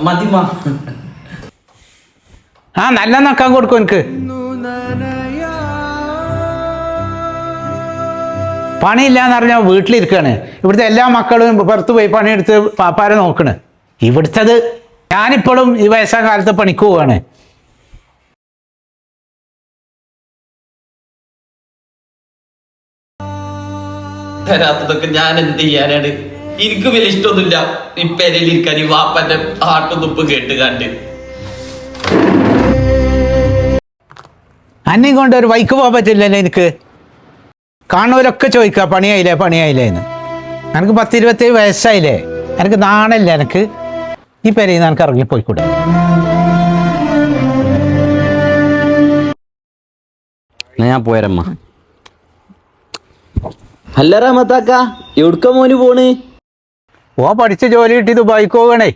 മതിമാ. ആ നല്ല നക്കാൻ കൊടുക്കും എനിക്ക്. പണിയില്ലാന്ന് പറഞ്ഞാൽ വീട്ടിലിരിക്കാണ്. ഇവിടുത്തെ എല്ലാ മക്കളും പുറത്ത് പോയി പണിയെടുത്ത് പാപ്പാരെ നോക്കണ്. ഇവിടുത്തത് ഞാനിപ്പോഴും ഈ വയസ്സാം കാലത്ത് പണിക്ക് പോവാണ്. തരാത്തതൊക്കെ ഞാൻ എന്ത് ചെയ്യാനാണ്? എനിക്ക് വലിയ ഇഷ്ടമൊന്നുമില്ല ഈ പെരയിലിരിക്കാൻ, ഈ വാപ്പന്റെ ആട്ടുതുപ്പ് കേട്ട് കണ്ട്. അന്നെ കൊണ്ട് ഒരു വൈക്ക് പോകാൻ പറ്റില്ലല്ലോ എനിക്ക്. കാണുന്നവരൊക്കെ ചോദിക്കുക പണിയായില്ലേ എന്ന്. എനിക്ക് 10-27 വയസ്സായില്ലേ, എനിക്ക് നാണല്ലേ എനിക്ക്? ഈ പെരയിൽ നിന്ന് എനിക്ക് ഇറങ്ങിപ്പോയിക്കൂടെ? ഞാൻ പോയരമ്മ. അല്ല റഹ്മത്താക്ക, എവിടുക്ക മോന് പോണ്? പഠിച്ച് ജോലി കിട്ടി ദുബായിക്ക് പോകണേ.